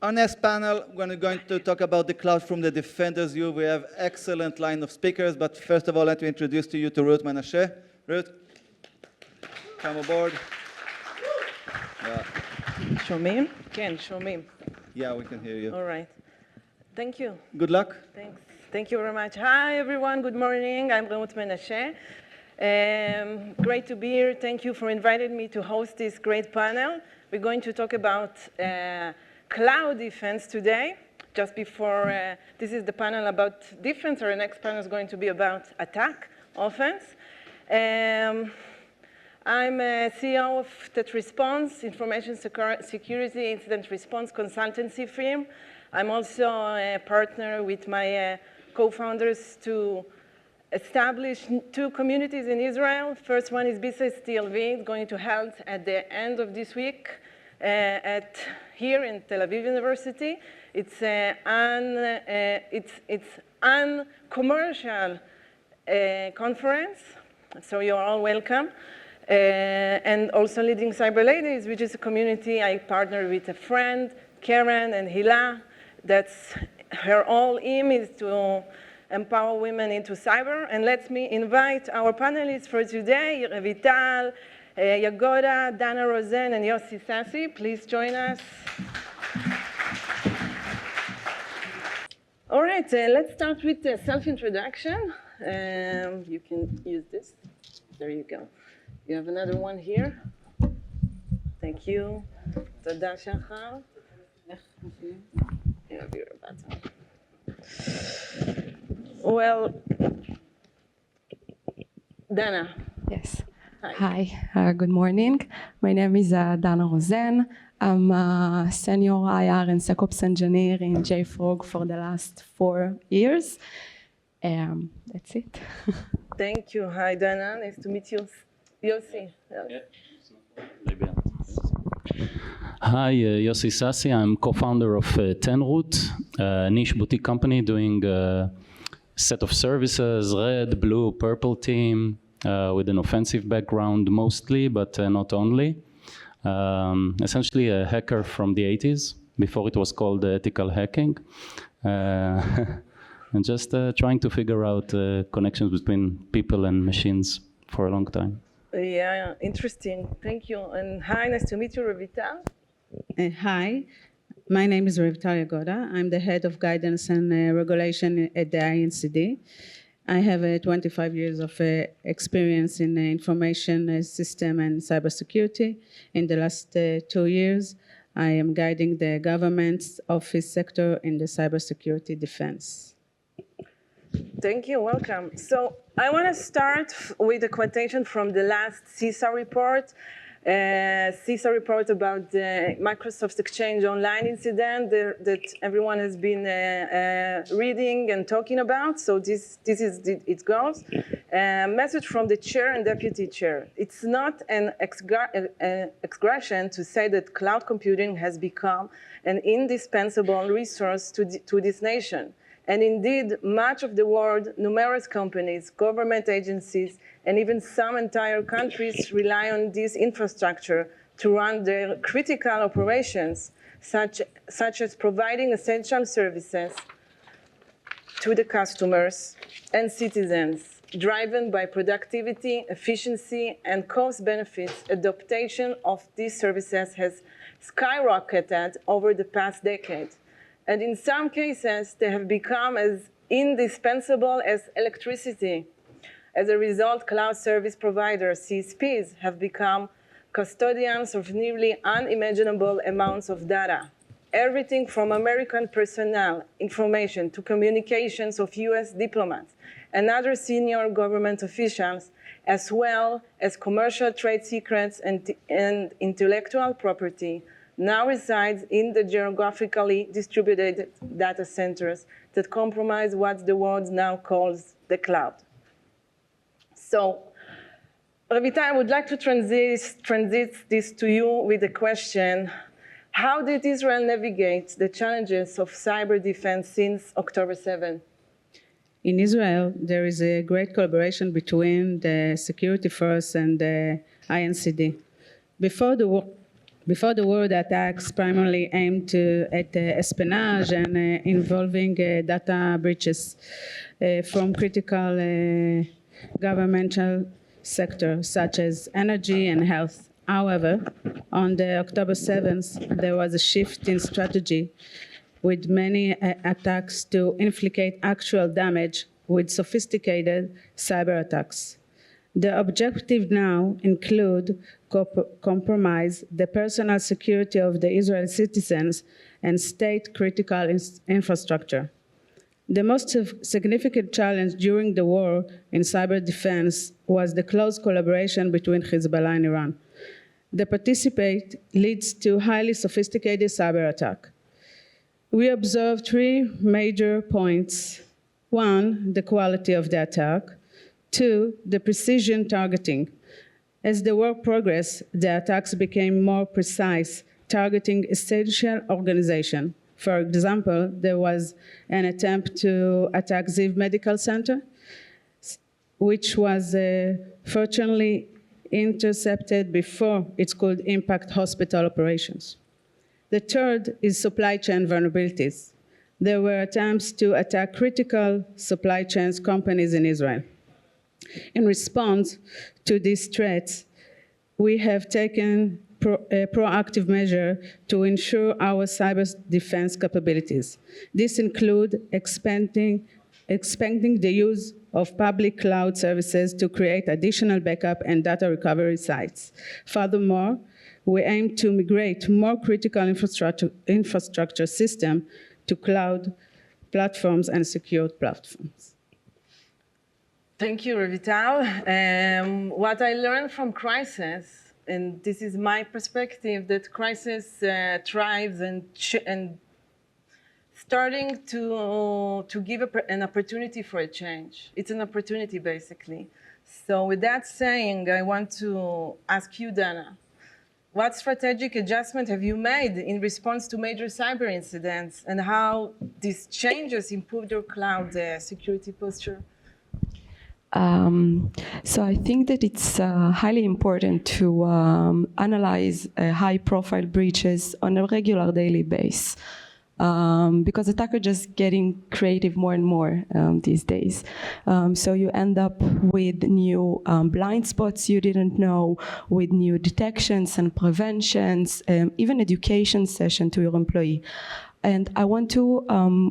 Our next panel, we're going to talk about the cloud from the defender's view. We have excellent line of speakers, but first of all, let me introduce to you to Reut Menashe. Reut, come aboard. שומעים? כן, שומעים. Yeah, we can hear you. All right. Thank you. Good luck. Thanks. Thank you very much. Hi, everyone. Good morning. I'm Reut Menashe. Great to be here. Thank you for inviting me to host this great panel. We're going to talk about cloud defense today. Just before, this is the panel about defense. Our next panel is going to be about attack, offense. I'm a CEO of that Response, Information Security Incident Response Consultancy firm. I'm also a partner with my co-founders to establish two communities in Israel. First one is BSIS TLV. It's going to held at the end of this week here in Tel Aviv University. It's an commercial conference, so you're all welcome. And also leading Cyber Ladies, which is a community I partner with a friend, Karen and Hila. That's her whole aim is to empower women into cyber. And let me invite our panelists for today, Revital, Yagoda, Dana Rozen, and Yossi Sassi. Please join us. All right, let's start with the self-introduction. You can use this. There you go. You have another one here. Thank you. Toda Shachar. You have your button. Well, Dana. Yes. Hi. Good morning. My name is Dana Rozen. I'm a senior IR and SecOps engineer in JFrog for the last 4 years. That's it. Thank you. Hi, Dana. Nice to meet you. Yossi. Hi, Yossi Sassi. I'm co-founder of Tenroot, a niche boutique company doing a set of services, red, blue, purple team, with an offensive background mostly, but not only. Essentially a hacker from the 80s, before it was called ethical hacking. And just trying to figure out connections between people and machines for a long time. Yeah, interesting. Thank you. And hi, nice to meet you, Revital. Hi, my name is Revital Yagoda. I'm the head of guidance and regulation at the INCD. I have 25 years of experience in information system and cybersecurity. In the last 2 years, I am guiding the government's office sector in the cybersecurity defense. Thank you, welcome. So I want to start with a quotation from the last CISA report. CISA report about the Microsoft Exchange Online incident that everyone has been reading and talking about. So this is it goes. Message from the chair and deputy chair. It's not an exaggeration to say that cloud computing has become an indispensable resource to this nation. And indeed, much of the world, numerous companies, government agencies, and even some entire countries rely on this infrastructure to run their critical operations, such as providing essential services to the customers and citizens, driven by productivity, efficiency, and cost benefits. Adoption of these services has skyrocketed over the past decade. And in some cases, they have become as indispensable as electricity. As a result, cloud service providers, CSPs, have become custodians of nearly unimaginable amounts of data. Everything from American personnel information to communications of US diplomats and other senior government officials, as well as commercial trade secrets and intellectual property, now resides in the geographically distributed data centers that comprise what the world now calls the cloud. So, Revital, I would like to transit this to you with a question. How did Israel navigate the challenges of cyber defense since October 7? In Israel, there is a great collaboration between the security force and the INCD. Before the war, Before the war, the attacks primarily aimed at espionage and involving data breaches from critical governmental sectors such as energy and health. However, on the October 7th, there was a shift in strategy with many attacks to inflict actual damage with sophisticated cyber attacks. The objective now include compromise the personal security of the Israeli citizens and state critical infrastructure. The most significant challenge during the war in cyber defense was the close collaboration between Hezbollah and Iran. The participate leads to highly sophisticated cyber attack. We observed three major points. One, the quality of the attack. Two, the precision targeting. As the war progressed, the attacks became more precise, targeting essential organizations. For example, there was an attempt to attack Ziv Medical Center, which was fortunately intercepted before it could impact hospital operations. The third is supply chain vulnerabilities. There were attempts to attack critical supply chains companies in Israel. In response to these threats, we have taken a proactive measure to ensure our cyber defense capabilities. This includes expanding the use of public cloud services to create additional backup and data recovery sites. Furthermore, we aim to migrate more critical infrastructure systems to cloud platforms and secured platforms. Thank you, Revital. What I learned from crisis, and this is my perspective, that crisis thrives and starting to give an opportunity for a change. It's an opportunity, basically. So with that saying, I want to ask you, Dana, what strategic adjustment have you made in response to major cyber incidents, and how these changes improved your cloud security posture? So I think that it's highly important to analyze high-profile breaches on a regular daily basis. Because attackers just getting creative more and more these days. So you end up with new blind spots you didn't know, with new detections and preventions, even education session to your employee. And I want to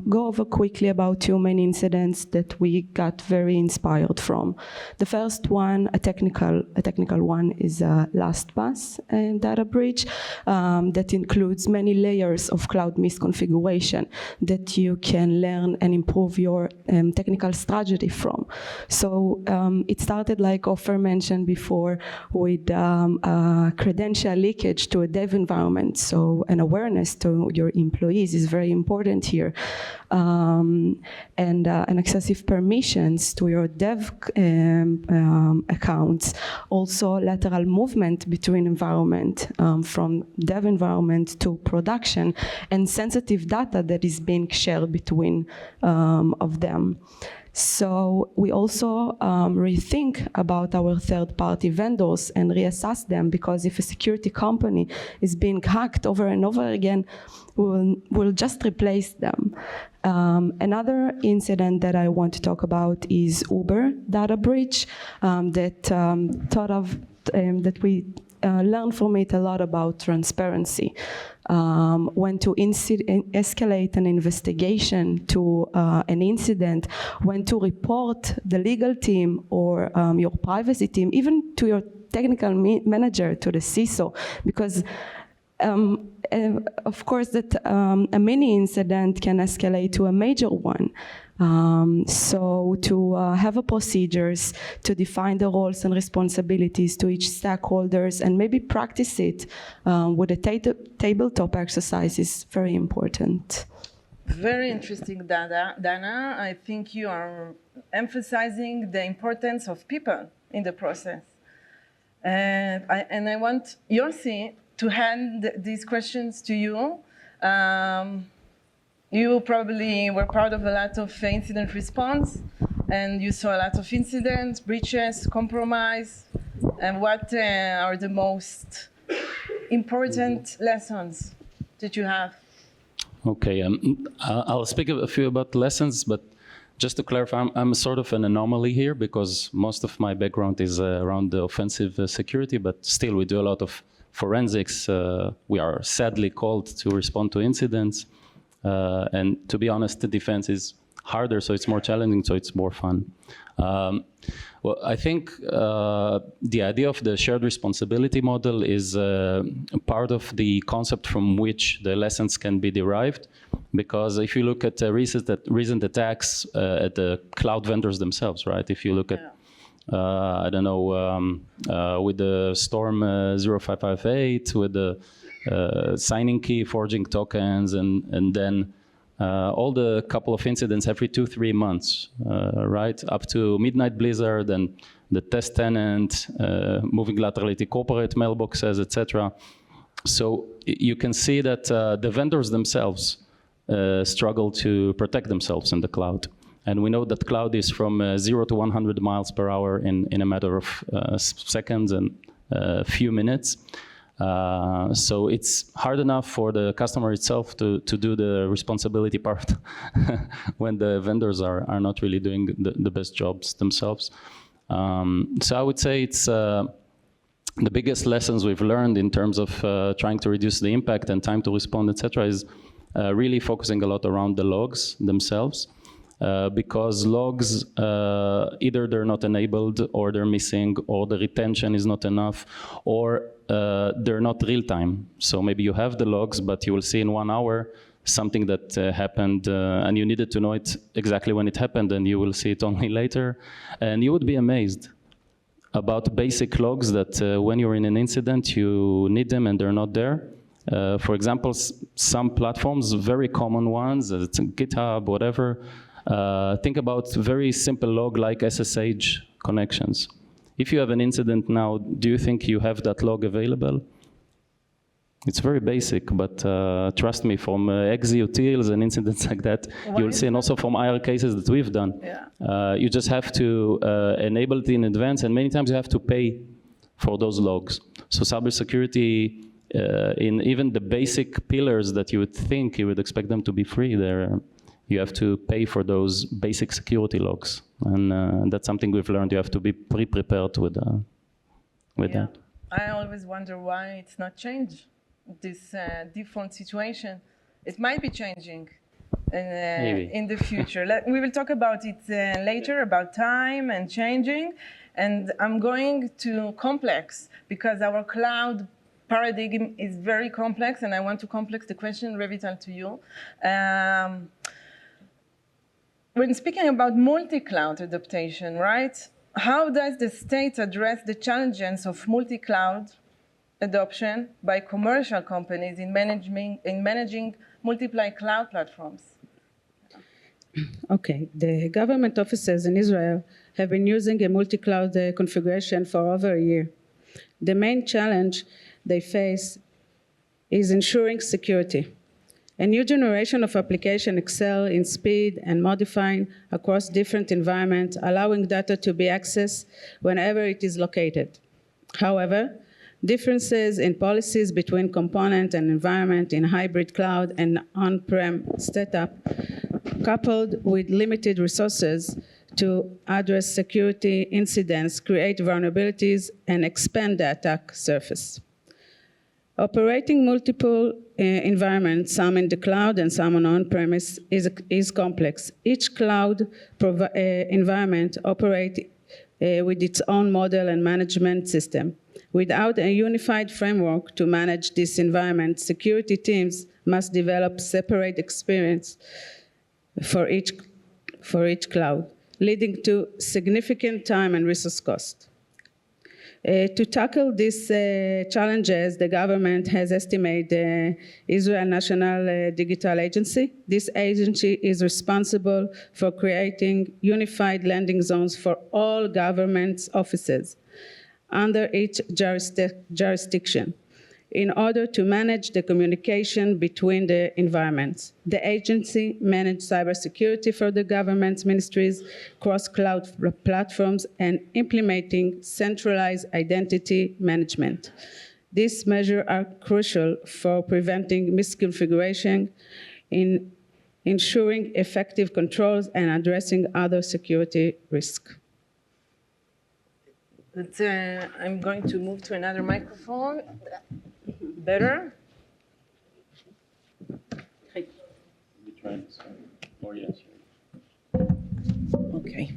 go over quickly about two main incidents that we got very inspired from. The first one, a technical one, is a LastPass data breach that includes many layers of cloud misconfiguration that you can learn and improve your technical strategy from. So it started, like Ofer mentioned before, with credential leakage to a dev environment. So an awareness to your employees is very important here, and excessive permissions to your dev accounts. Also, lateral movement between environment, from dev environment to production, and sensitive data that is being shared between of them. So we also rethink about our third-party vendors and reassess them, because if a security company is being hacked over and over again, we'll just replace them. Another incident that I want to talk about is Uber data breach that we learned from it a lot about transparency. When to escalate an investigation to an incident, when to report the legal team or your privacy team, even to your technical manager, to the CISO, because of course that a mini incident can escalate to a major one. So to have a procedures, to define the roles and responsibilities to each stakeholders, and maybe practice it with a tabletop exercise is very important. Very interesting, Dana. I think you are emphasizing the importance of people in the process. And I want Yossi to hand these questions to you. You probably were part of a lot of incident response, and you saw a lot of incidents, breaches, compromise, and what are the most important lessons that you have? Okay, I'll speak a few about lessons, but just to clarify, I'm sort of an anomaly here because most of my background is around the offensive security, but still we do a lot of forensics. We are sadly called to respond to incidents. And to be honest, the defense is harder, so it's more challenging, so it's more fun. Well, I think the idea of the shared responsibility model is part of the concept from which the lessons can be derived. Because if you look at recent attacks at the cloud vendors themselves, right? If you look at, I don't know, with the Storm 0558, with the signing key, forging tokens, and then all the couple of incidents every 2-3 months, right? Up to Midnight Blizzard and the test tenant, moving laterally to corporate mailboxes, etc. So you can see that the vendors themselves struggle to protect themselves in the cloud. And we know that cloud is from 0 to 100 miles per hour in a matter of seconds and a few minutes. So it's hard enough for the customer itself to do the responsibility part when the vendors are not really doing the best jobs themselves. So I would say it's the biggest lessons we've learned in terms of trying to reduce the impact and time to respond, etc., is really focusing a lot around the logs themselves. Because logs, either they're not enabled, or they're missing, or the retention is not enough, or they're not real time. So maybe you have the logs, but you will see in 1 hour something that happened, and you needed to know it exactly when it happened, and you will see it only later. And you would be amazed about basic logs that when you're in an incident, you need them and they're not there. For example, some platforms, very common ones, it's GitHub, whatever, think about very simple log like SSH connections. If you have an incident now, do you think you have that log available? It's very basic, but trust me, from executils and incidents like that, you'll see, and also from IR cases that we've done. Yeah. You just have to enable it in advance, and many times you have to pay for those logs. So cybersecurity, in even the basic pillars that you would think you would expect them to be free, you have to pay for those basic security logs. And that's something we've learned. You have to be pre-prepared with that. I always wonder why it's not changed, this default situation. It might be changing in the future. We will talk about it later, about time and changing. And I'm going to complex, because our cloud paradigm is very complex, and I want to complex the question, Revital, to you. When speaking about multi-cloud adaptation, right? How does the state address the challenges of multi-cloud adoption by commercial companies in managing multiple cloud platforms? Okay, the government offices in Israel have been using a multi-cloud configuration for over a year. The main challenge they face is ensuring security. A new generation of applications excel in speed and modifying across different environments, allowing data to be accessed whenever it is located. However, differences in policies between component and environment in hybrid cloud and on-prem setup, coupled with limited resources to address security incidents, create vulnerabilities, and expand the attack surface. Operating multiple environments, some in the cloud and some on-premise, is complex. Each cloud environment operates with its own model and management system. Without a unified framework to manage this environment, security teams must develop separate experience for each cloud, leading to significant time and resource cost. To tackle these challenges, the government has estimated the Israel National Digital Agency. This agency is responsible for creating unified landing zones for all government offices under each jurisdiction in order to manage the communication between the environments. The agency manages cybersecurity for the government ministries, cross-cloud platforms, and implementing centralized identity management. These measures are crucial for preventing misconfiguration, in ensuring effective controls, and addressing other security risks. But, I'm going to move to another microphone. Better? Okay.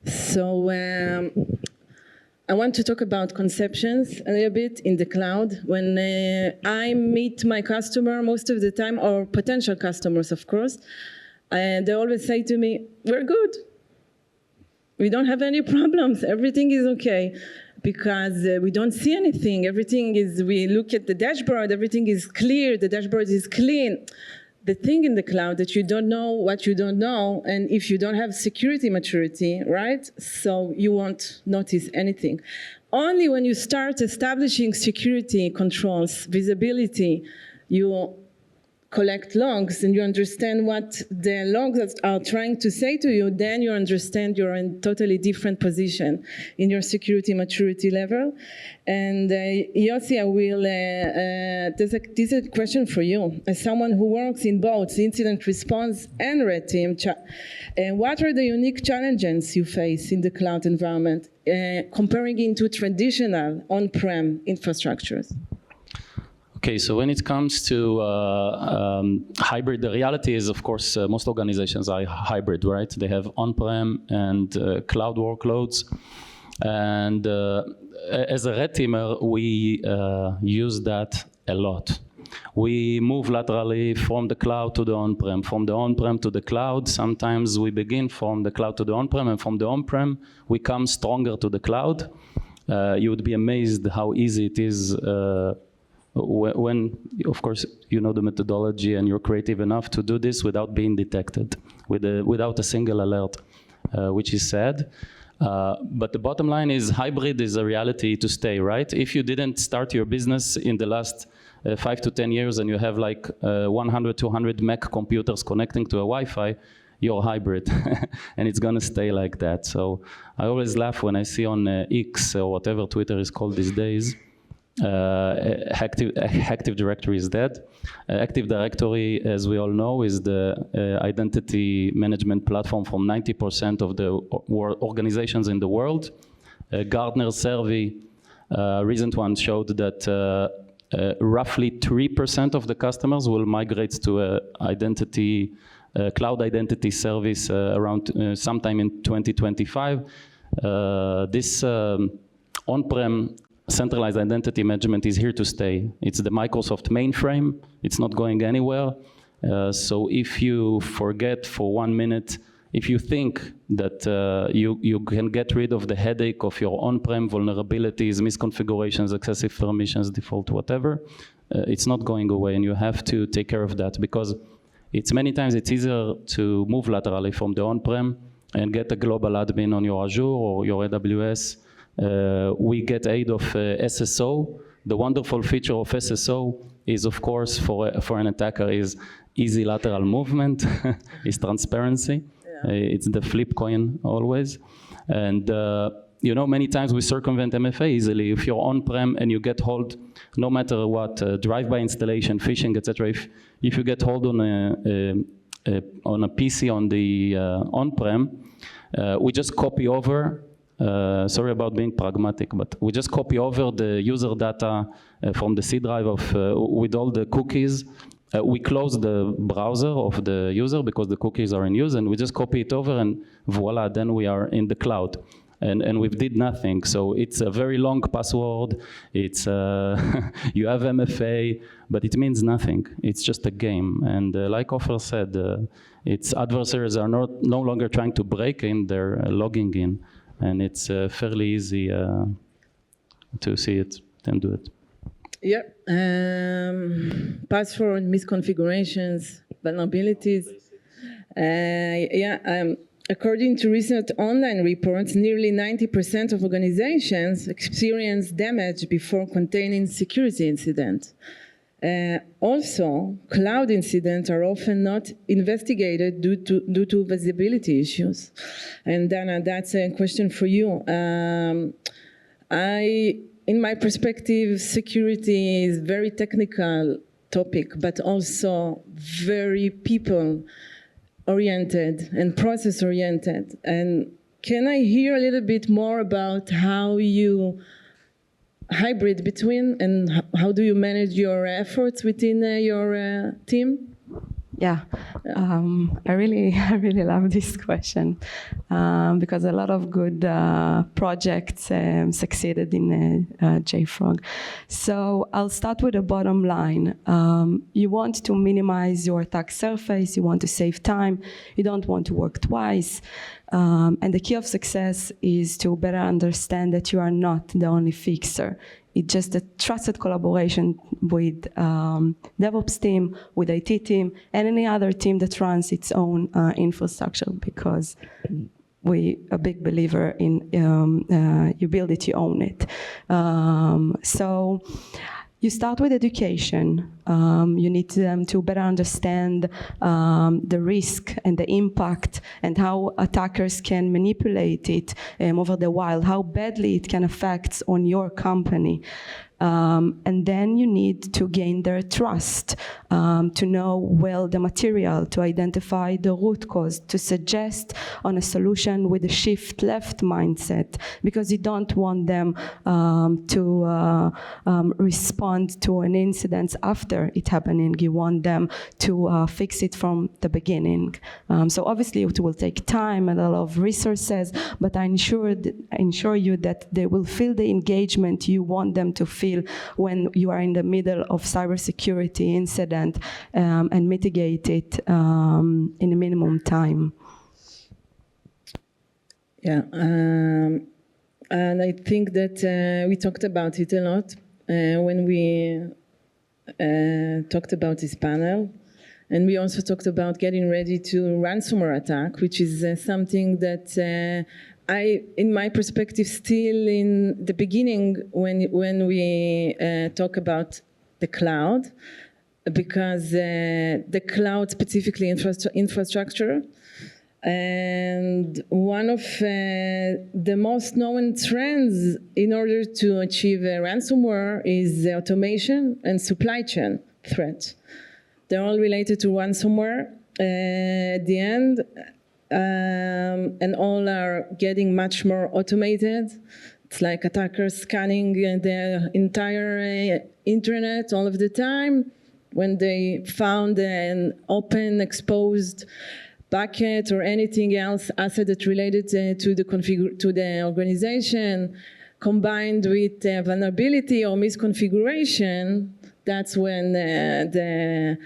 So I want to talk about conceptions a little bit in the cloud. When I meet my customer most of the time, or potential customers, of course, they always say to me, we're good. We don't have any problems. Everything is okay. Because we don't see anything. Everything is, we look at the dashboard, everything is clear, the dashboard is clean. The thing in the cloud that you don't know what you don't know, and if you don't have security maturity, right? So you won't notice anything. Only when you start establishing security controls, visibility, you collect logs and you understand what the logs are trying to say to you, then you understand you're in a totally different position in your security maturity level. And Yossi, I will, this is a question for you. As someone who works in both incident response and red team, what are the unique challenges you face in the cloud environment, comparing into traditional on-prem infrastructures? Okay, so when it comes to hybrid, the reality is, of course, most organizations are hybrid, right? They have on-prem and cloud workloads. And as a red teamer, we use that a lot. We move laterally from the cloud to the on-prem, from the on-prem to the cloud. Sometimes we begin from the cloud to the on-prem, and from the on-prem, we come stronger to the cloud. You would be amazed how easy it is when, of course, you know the methodology and you're creative enough to do this without being detected, without a single alert, which is sad. But the bottom line is hybrid is a reality to stay, right? If you didn't start your business in the last 5 to 10 years and you have like 100, 200 Mac computers connecting to a Wi-Fi, you're hybrid, and it's gonna stay like that. So I always laugh when I see on X, or whatever Twitter is called these days, Active Directory is dead. Active Directory, as we all know, is the identity management platform from 90% of the organizations in the world. Gartner survey, recent one, showed that roughly 3% of the customers will migrate to a cloud identity service around sometime in 2025. This on-prem centralized identity management is here to stay. It's the Microsoft mainframe. It's not going anywhere. So if you forget for 1 minute, if you think that you can get rid of the headache of your on-prem vulnerabilities, misconfigurations, excessive permissions, default, whatever, it's not going away, and you have to take care of that, because many times it's easier to move laterally from the on-prem and get a global admin on your Azure or your AWS. We get aid of SSO. The wonderful feature of SSO is, of course, for an attacker, is easy lateral movement, is transparency. Yeah. It's the flip coin always. And you know, many times we circumvent MFA easily. If you're on-prem and you get hold, no matter what, drive-by installation, phishing, etc. If you get hold on a PC on the on-prem, we just copy over. Sorry about being pragmatic, but we just copy over the user data from the C drive with all the cookies. We close the browser of the user because the cookies are in use, and we just copy it over, and voila, then we are in the cloud. And we did nothing. So it's a very long password. It's you have MFA, but it means nothing. It's just a game. And like Ofer said, its adversaries are no longer trying to break in; they're logging in. And it's fairly easy to see it and do it. Yeah, password misconfigurations, vulnerabilities. According to recent online reports, nearly 90% of organizations experience damage before containing security incidents. Also, cloud incidents are often not investigated due to visibility issues. And Dana, that's a question for you. in my perspective, security is very technical topic, but also very people-oriented and process-oriented. And can I hear a little bit more about how you hybrid between and how do you manage your efforts within your team? Yeah, I really love this question because a lot of good projects succeeded in JFrog. So I'll start with the bottom line. You want to minimize your attack surface, you want to save time, you don't want to work twice. And the key of success is to better understand that you are not the only fixer. It's just a trusted collaboration with DevOps team, with IT team, and any other team that runs its own infrastructure, because we a big believer in you build it, you own it. So you start with education. You need them to better understand the risk and the impact and how attackers can manipulate it over the while, how badly it can affect on your company. And then you need to gain their trust, to know well the material, to identify the root cause, to suggest on a solution with a shift left mindset, because you don't want them to respond to an incident after it happening. You want them to fix it from the beginning. So obviously it will take time and a lot of resources, but I ensure you that they will feel the engagement you want them to feel when you are in the middle of cybersecurity incident and mitigate it in a minimum time. Yeah, and I think that we talked about it a lot when we talked about this panel. And we also talked about getting ready to ransomware attack, which is something that in my perspective, still in the beginning when we talk about the cloud, because the cloud specifically infrastructure, and one of the most known trends in order to achieve ransomware is the automation and supply chain threat. They're all related to ransomware at the end. And all are getting much more automated. It's like attackers scanning the entire internet all of the time. When they found an open, exposed bucket or anything else, asset that related to the organization, combined with vulnerability or misconfiguration, that's when the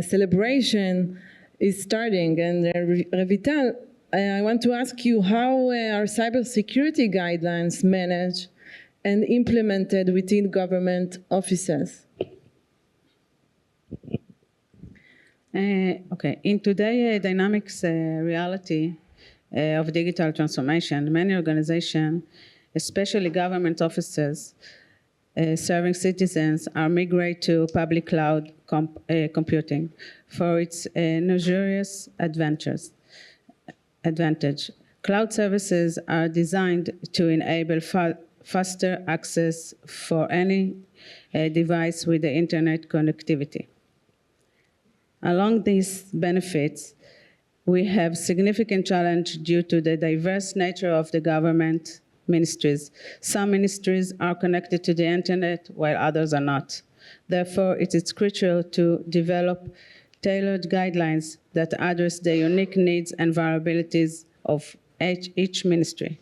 celebration is starting. And Revital, I want to ask you how are cybersecurity guidelines managed and implemented within government offices? Okay, in today's dynamics reality of digital transformation, many organizations, especially government offices, serving citizens, are migrate to public cloud computing for its numerous advantage. Cloud services are designed to enable faster access for any device with the internet connectivity. Along these benefits, we have significant challenge due to the diverse nature of the government ministries. Some ministries are connected to the internet while others are not. Therefore, it is crucial to develop tailored guidelines that address the unique needs and vulnerabilities of each ministry.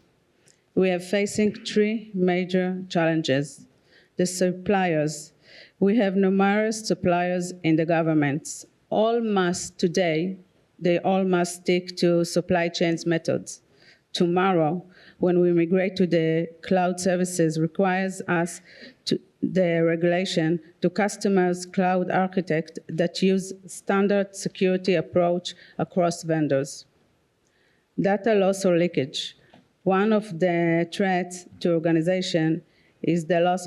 We are facing three major challenges. The suppliers. We have numerous suppliers in the governments. They all must stick to supply chains methods. Tomorrow, when we migrate to the cloud services, requires us the regulation to customize cloud architect that use standard security approach across vendors. Data loss or leakage. One of the threats to organization is the loss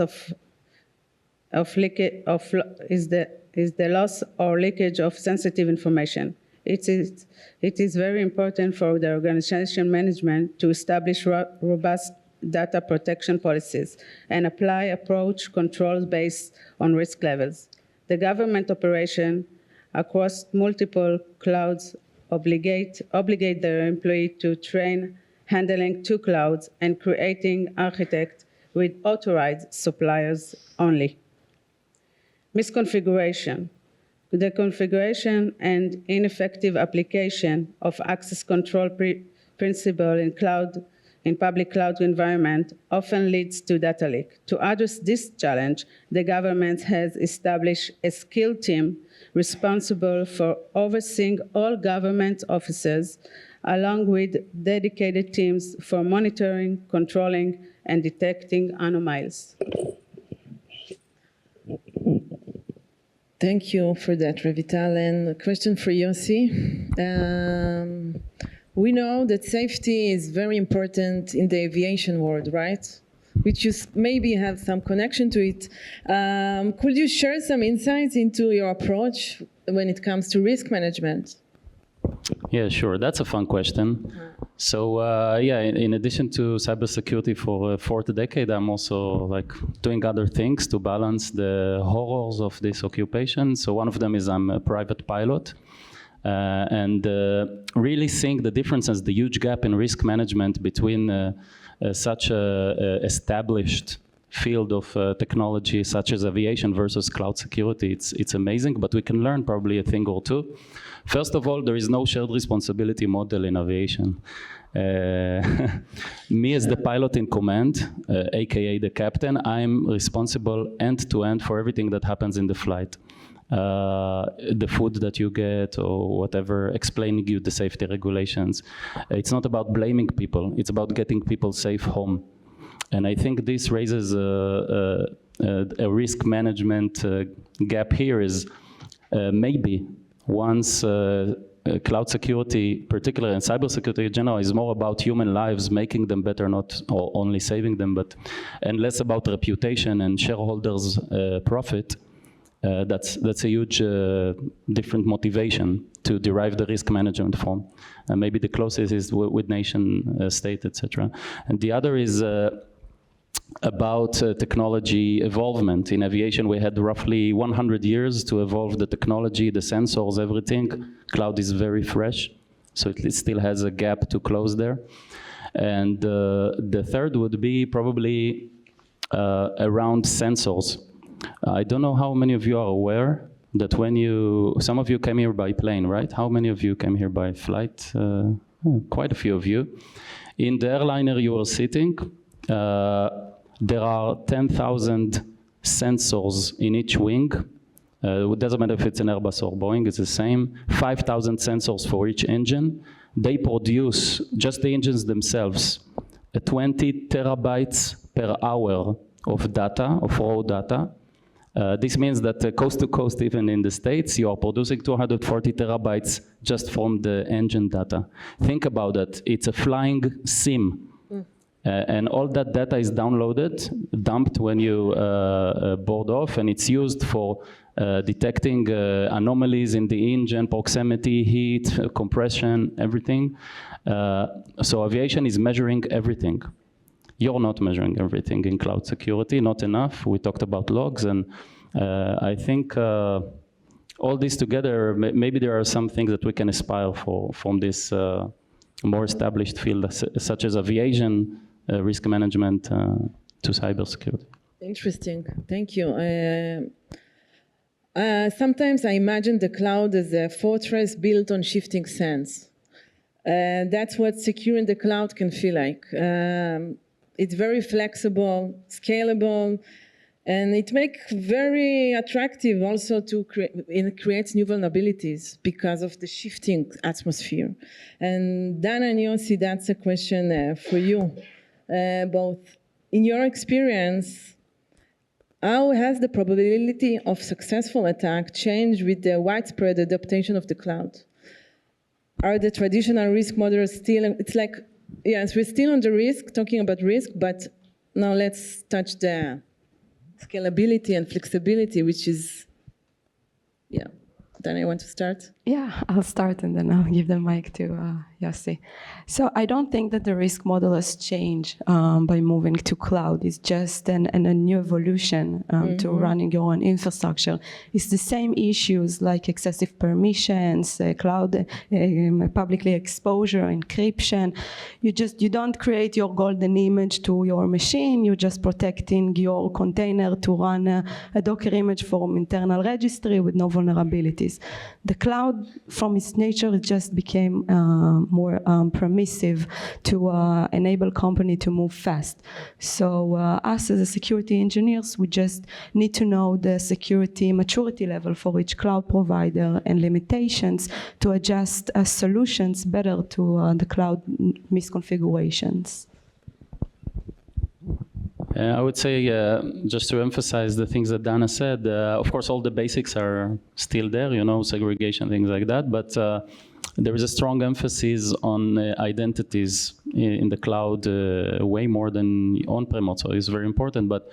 the loss or leakage of sensitive information. It is very important for the organization management to establish robust data protection policies and apply approach controls based on risk levels. The government operation across multiple clouds obligate their employee to train handling 2 clouds and creating architect with authorized suppliers only. Misconfiguration. The configuration and ineffective application of access control principle in public cloud environment often leads to data leak. To address this challenge, the government has established a skilled team responsible for overseeing all government offices, along with dedicated teams for monitoring, controlling, and detecting anomalies. Thank you for that, Revital. And a question for Yossi. We know that safety is very important in the aviation world, right? Which you maybe have some connection to it. Could you share some insights into your approach when it comes to risk management? Yeah, sure. That's a fun question. So in addition to cybersecurity for a fourth decade, I'm also doing other things to balance the horrors of this occupation. So one of them is I'm a private pilot. And really seeing the differences, the huge gap in risk management between such a established field of technology such as aviation versus cloud security. It's amazing, but we can learn probably a thing or two. First of all, there is no shared responsibility model in aviation. Me as the pilot in command, aka the captain, I'm responsible end-to-end for everything that happens in the flight. The food that you get or whatever, explaining you the safety regulations. It's not about blaming people, it's about getting people safe home. And I think this raises a risk management gap here is maybe once cloud security, particularly and cybersecurity in general, is more about human lives, making them better, not only saving them, and less about reputation and shareholders' profit. That's a huge different motivation to derive the risk management from. Maybe the closest is with nation state, etc. And the other is about technology evolvement. In aviation, we had roughly 100 years to evolve the technology, the sensors, everything. Cloud is very fresh, so it still has a gap to close there. And the third would be probably around sensors. I don't know how many of you are aware that some of you came here by plane, right? How many of you came here by flight? Quite a few of you. In the airliner you were sitting, there are 10,000 sensors in each wing. It doesn't matter if it's an Airbus or Boeing, it's the same. 5,000 sensors for each engine. They produce, just the engines themselves, 20 terabytes per hour of data, of raw data. This means that coast to coast, even in the States, you are producing 240 terabytes just from the engine data. Think about that. It's a flying sim. And all that data is downloaded, dumped when you board off, and it's used for detecting anomalies in the engine, proximity, heat, compression, everything. So aviation is measuring everything. You're not measuring everything in cloud security, not enough. We talked about logs, and I think all this together, maybe there are some things that we can aspire for from this more established field, such as aviation, risk management, to cybersecurity. Interesting, thank you. Sometimes I imagine the cloud as a fortress built on shifting sands. That's what securing the cloud can feel like. It's very flexible, scalable, and it makes very attractive also to it creates new vulnerabilities because of the shifting atmosphere. And Dan and Yossi, that's a question for you. Both, in your experience, how has the probability of successful attack changed with the widespread adaptation of the cloud? Are the traditional risk models still, it's like, yes, we're still on the risk, talking about risk, but now let's touch the scalability and flexibility, which is, then I want to start. Yeah, I'll start and then I'll give the mic to Yossi. So I don't think that the risk model has changed by moving to cloud. It's just a new evolution to running your own infrastructure. It's the same issues like excessive permissions, cloud, publicly exposure, encryption. You don't create your golden image to your machine. You're just protecting your container to run a Docker image from internal registry with no vulnerabilities. The cloud, from its nature, it just became more permissive to enable company to move fast. So us as a security engineers, we just need to know the security maturity level for each cloud provider and limitations to adjust solutions better to the cloud misconfigurations. I would say, just to emphasize the things that Dana said, of course, all the basics are still there, segregation, things like that, but there is a strong emphasis on identities in the cloud, way more than on-prem also is very important, but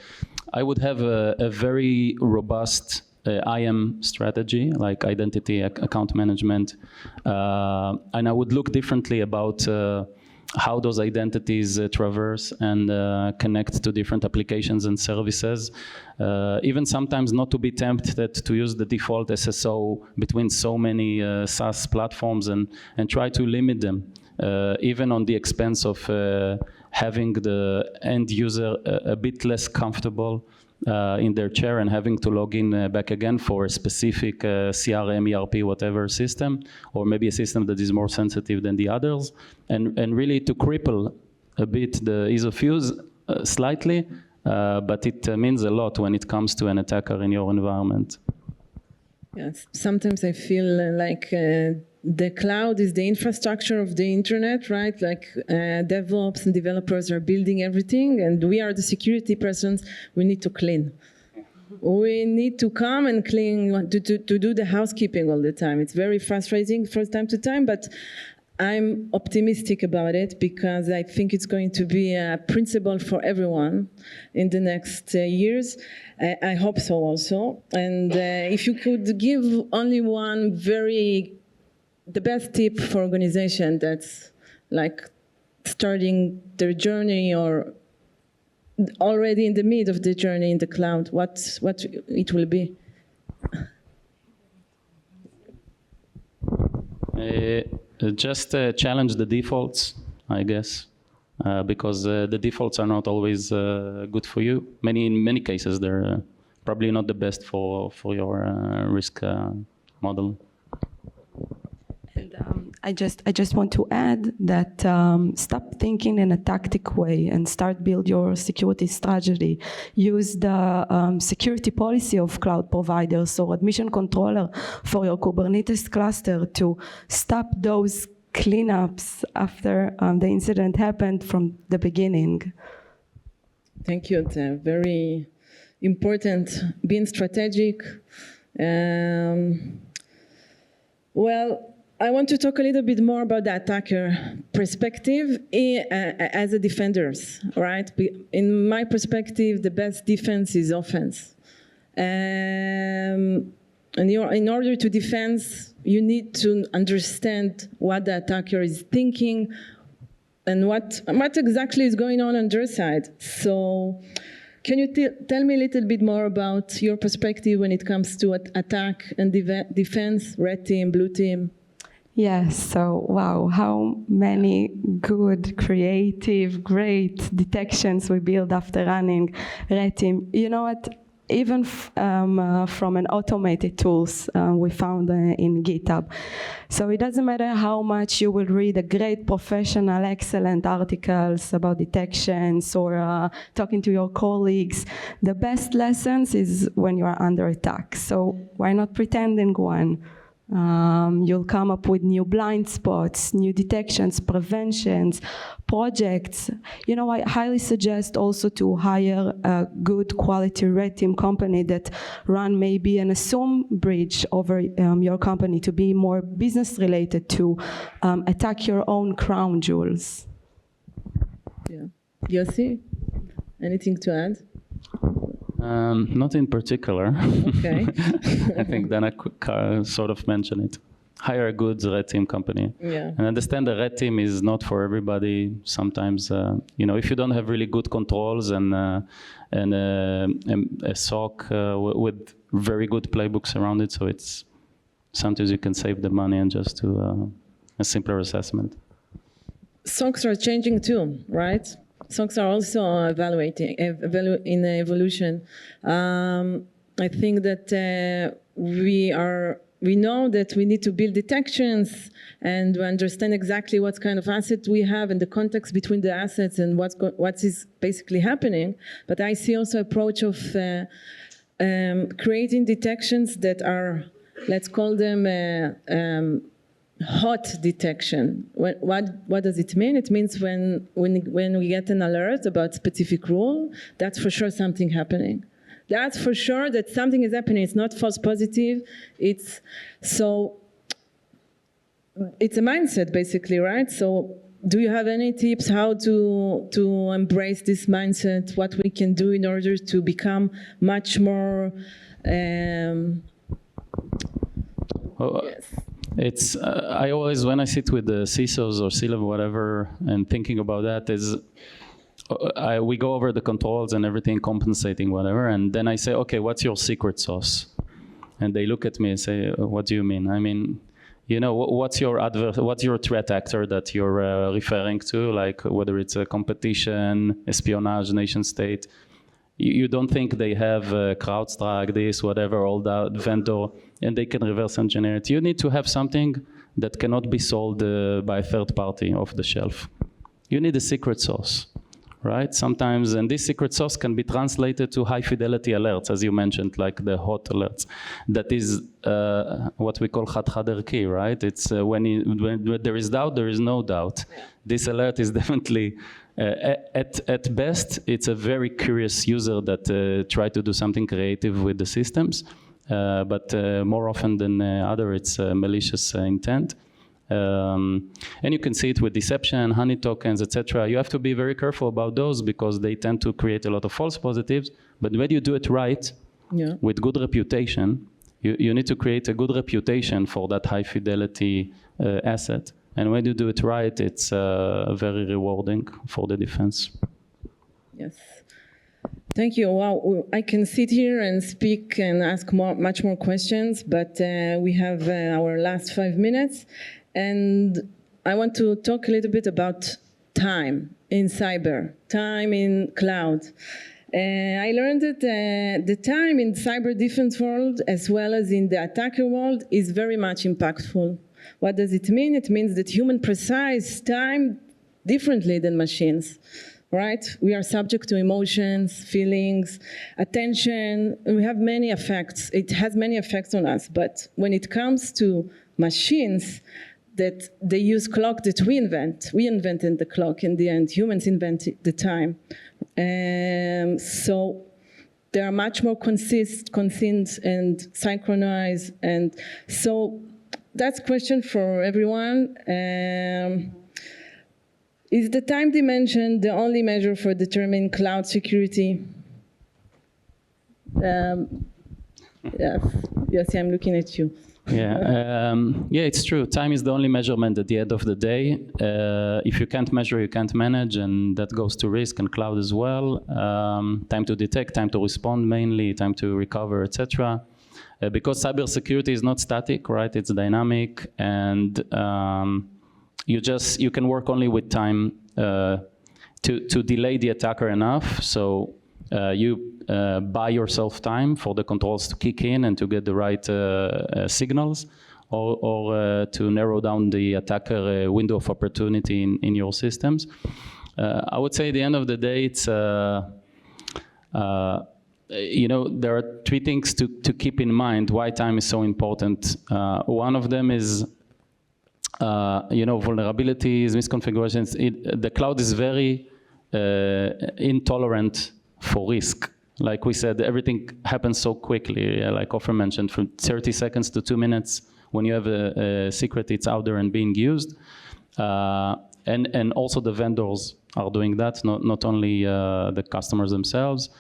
I would have a very robust IAM strategy, like identity account management, and I would look differently about how those identities traverse and connect to different applications and services. Even sometimes not to be tempted to use the default SSO between so many SaaS platforms and try to limit them, even on the expense of having the end user a bit less comfortable in their chair and having to log in back again for a specific CRM, ERP, whatever system, or maybe a system that is more sensitive than the others, and really to cripple a bit the ease of use slightly, but it means a lot when it comes to an attacker in your environment. Yes, sometimes I feel like the cloud is the infrastructure of the internet, right? Like DevOps and developers are building everything, and we are the security persons. We need to clean. We need to come and clean, to do the housekeeping all the time. It's very frustrating from time to time, but I'm optimistic about it because I think it's going to be a principle for everyone in the next years. I hope so also. And if you could give only one the best tip for organization that's like starting their journey or already in the mid of the journey in the cloud, what it will be? Just challenge the defaults, I guess, because the defaults are not always good for you. In many cases, they're probably not the best for your risk model. And I just want to add that stop thinking in a tactic way and start build your security strategy. Use the security policy of cloud providers or admission controller for your Kubernetes cluster to stop those cleanups after the incident happened from the beginning. Thank you. It's very important, being strategic. Well, I want to talk a little bit more about the attacker perspective as a defenders, right? In my perspective, the best defense is offense. And in order to defend, you need to understand what the attacker is thinking and what exactly is going on their side. So can you tell me a little bit more about your perspective when it comes to attack and defense, red team, blue team? Yes, so wow, how many good, creative, great detections we build after running red team. You know what? Even from an automated tools we found in GitHub. So it doesn't matter how much you will read a great professional, excellent articles about detections or talking to your colleagues. The best lessons is when you are under attack. So why not pretending one? You'll come up with new blind spots, new detections, preventions, projects. You know, I highly suggest also to hire a good quality red team company that run maybe an assume bridge over your company to be more business related to attack your own crown jewels. Yeah. Yossi, anything to add? Not in particular. Okay. I think Dana sort of mentioned it. Hire a good red team company. Yeah. And understand the red team is not for everybody. Sometimes, if you don't have really good controls and a SOC with very good playbooks around it, so it's sometimes you can save the money and just do a simpler assessment. SOCs are changing too, right? SOCs are also evaluating in evolution. I think that we know that we need to build detections and we understand exactly what kind of asset we have and the context between the assets and what is basically happening. But I see also approach of creating detections that are, let's call them hot detection. What does it mean? It means when we get an alert about specific rule, that's for sure something happening. That's for sure that something is happening. It's not false positive. It's a mindset basically, right? So do you have any tips how to embrace this mindset? What we can do in order to become much more yes. It's I always, when I sit with the CISOs or C-level whatever and thinking about that is we go over the controls and everything, compensating whatever, and then I say, okay, what's your secret sauce? And they look at me and say, what do you mean? I mean, what's your threat actor that you're referring to, like whether it's a competition, espionage, nation state. You don't think they have CrowdStrike, this, whatever, all that vendor, and they can reverse engineer it. You need to have something that cannot be sold by a third party off the shelf. You need a secret sauce, right? Sometimes, and this secret sauce can be translated to high fidelity alerts, as you mentioned, like the hot alerts. That is what we call Chad key, right? It's when there is doubt, there is no doubt. This alert is definitely, at best, it's a very curious user that try to do something creative with the systems. But more often than other, it's malicious intent. And you can see it with deception, honey tokens, etc. You have to be very careful about those because they tend to create a lot of false positives. But when you do it right, with good reputation, you need to create a good reputation for that high fidelity asset. And when you do it right, it's very rewarding for the defense. Yes. Thank you. Wow, I can sit here and speak and ask much more questions, but we have our last 5 minutes. And I want to talk a little bit about time in cyber, time in cloud. I learned that the time in cyber defense world, as well as in the attacker world, is very much impactful. What does it mean? It means that humans precise time differently than machines, right? We are subject to emotions, feelings, attention, and we have many effects. It has many effects on us, but when it comes to machines, that they use clock that we invented the clock in the end. Humans invented the time. So they are much more consistent and synchronized. And so that's a question for everyone. Is the time dimension the only measure for determining cloud security? Yes, Yossi, I'm looking at you. Yeah, it's true. Time is the only measurement at the end of the day. If you can't measure, you can't manage, and that goes to risk and cloud as well. Time to detect, time to respond mainly, time to recover, etc. Because cybersecurity is not static, right? It's dynamic, and you can work only with time to delay the attacker enough. So you buy yourself time for the controls to kick in and to get the right signals, or to narrow down the attacker window of opportunity in your systems. I would say at the end of the day, it's there are three things to keep in mind why time is so important. One of them is vulnerabilities, misconfigurations. The cloud is very intolerant for risk. Like we said, everything happens so quickly. Like Ofer mentioned, from 30 seconds to 2 minutes, when you have a secret, it's out there and being used. And also the vendors are doing that, not only the customers themselves.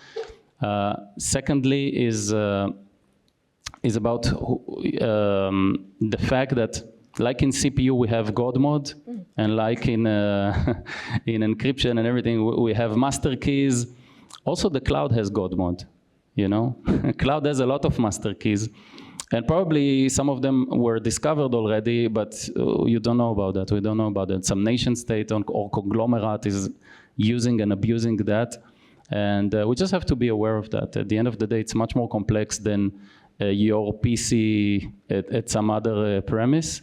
Secondly is about the fact that, like in CPU, we have God mode, and like in in encryption and everything, we have master keys. Also, the cloud has God mode. You know, cloud has a lot of master keys, and probably some of them were discovered already, but you don't know about that. We don't know about that. Some nation state or conglomerate is using and abusing that, and we just have to be aware of that. At the end of the day, it's much more complex than your PC at some other premise,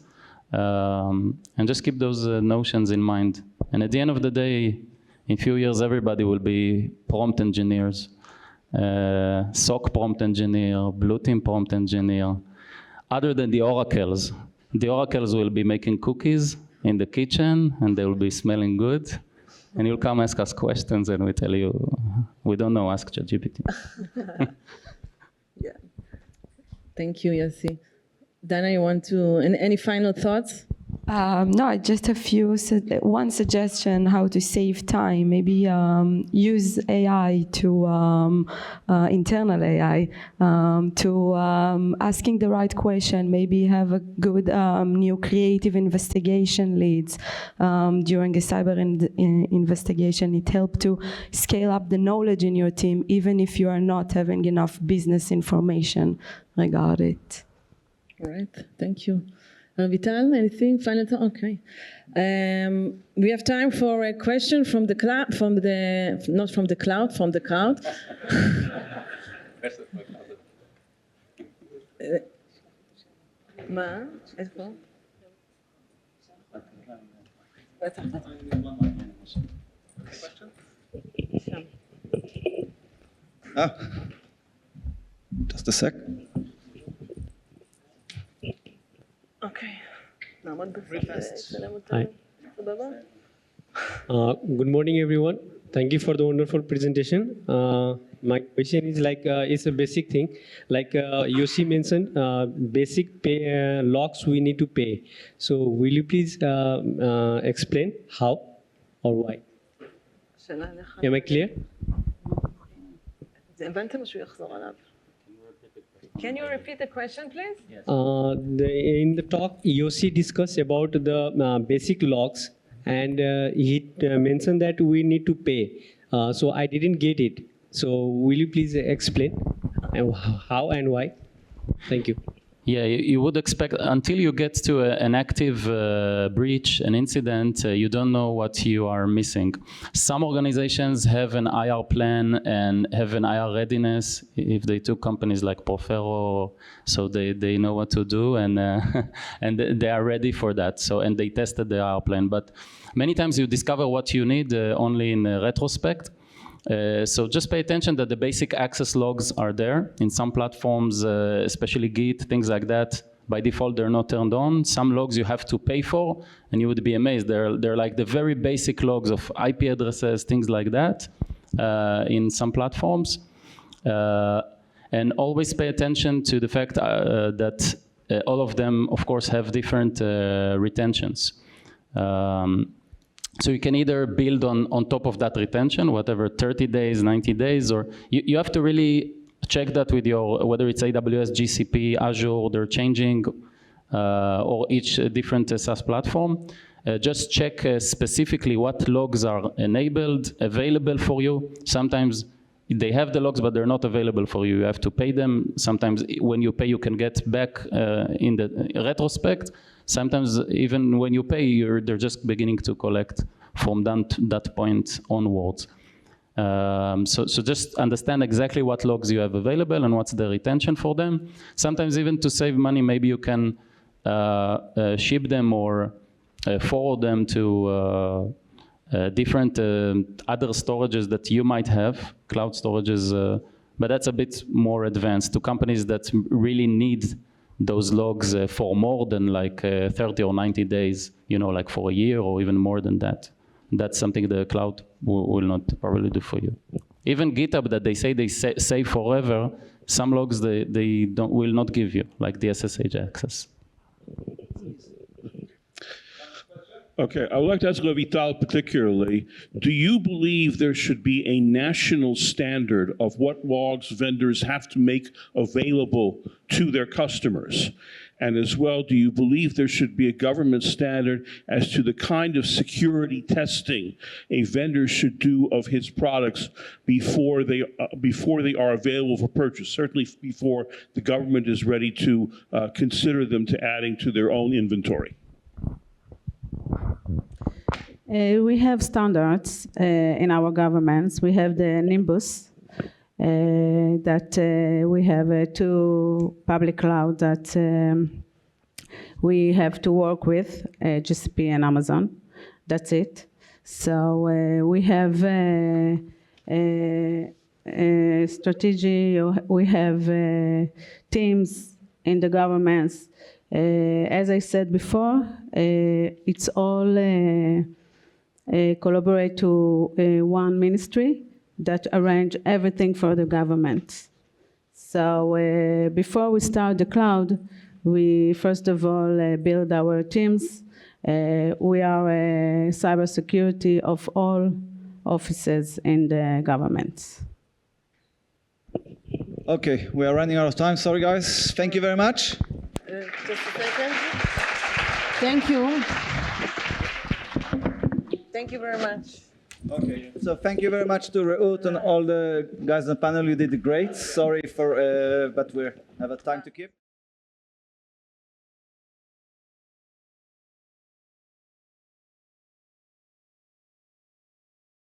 and just keep those notions in mind. And at the end of the day, in a few years, everybody will be prompt engineers. SOC prompt engineer, blue team prompt engineer, other than the oracles. The oracles will be making cookies in the kitchen and they will be smelling good. And you'll come ask us questions and we tell you, we don't know, ask ChatGPT. Yeah. Thank you, Yossi. Dana, you want to, any final thoughts? No, just a few. One suggestion how to save time. Maybe use AI to internal AI to asking the right question. Maybe have a good new creative investigation leads during a cyber investigation. It helps to scale up the knowledge in your team, even if you are not having enough business information regarding it. All right, thank you. Vital, anything? Final thought? Okay. We have time for a question from the cloud, not from the cloud, from the crowd. מה? איפה? Just a sec. אוקיי. נעמוד Hi. Good morning, everyone. Thank you for the wonderful presentation. My question is it's a basic thing. Like Yossi mentioned, basic pay, logs we need to pay. So will you please explain how or why? Am I clear? הבנתם שהוא יחזור עליו? Can you repeat the question, please? Yes. In the talk, Yossi discussed about the basic logs, and he mentioned that we need to pay. So I didn't get it. So will you please explain how and why? Thank you. Yeah, you would expect, until you get to an active breach, an incident, you don't know what you are missing. Some organizations have an IR plan and have an IR readiness. If they took companies like Profero, so they know what to do, and and they are ready for that. So, and they tested the IR plan. But many times you discover what you need only in retrospect. So just pay attention that the basic access logs are there. In some platforms, especially Git, things like that, by default they're not turned on. Some logs you have to pay for, and you would be amazed. They're like the very basic logs of IP addresses, things like that, in some platforms. And always pay attention to the fact that all of them, of course, have different retentions. So you can either build on top of that retention, whatever, 30 days, 90 days, or you have to really check that with your, whether it's AWS, GCP, Azure, they're changing, or each different SaaS platform. Just check specifically what logs are enabled, available for you. Sometimes they have the logs, but they're not available for you. You have to pay them. Sometimes when you pay, you can get back in the retrospect. Sometimes even when you pay, they're just beginning to collect from that point onwards. So just understand exactly what logs you have available and what's the retention for them. Sometimes even to save money, maybe you can ship them or forward them to different other storages that you might have, cloud storages, but that's a bit more advanced to companies that really need those logs for more than like 30 or 90 days, you know, like for a year or even more than that. That's something the cloud will not probably do for you. Even GitHub that they say they save forever, some logs they will not give you, like the SSH access. Okay, I would like to ask Revital particularly, do you believe there should be a national standard of what logs vendors have to make available to their customers? And as well, do you believe there should be a government standard as to the kind of security testing a vendor should do of his products before they are available for purchase, certainly before the government is ready to consider them to adding to their own inventory? We have standards in our governments. We have the Nimbus, that we have 2 public cloud that we have to work with, GCP and Amazon. That's it. So we have a strategy, we have teams in the governments. As I said before, it's all collaborate to one ministry that arrange everything for the government. So before we start the cloud, we first of all build our teams. We are cybersecurity of all offices in the government. Okay, we are running out of time. Sorry, guys. Thank you very much. Just a second. Thank you. Thank you very much. Okay, so thank you very much to Reut and all the guys on the panel. You did great. Sorry for, but we have a time to keep.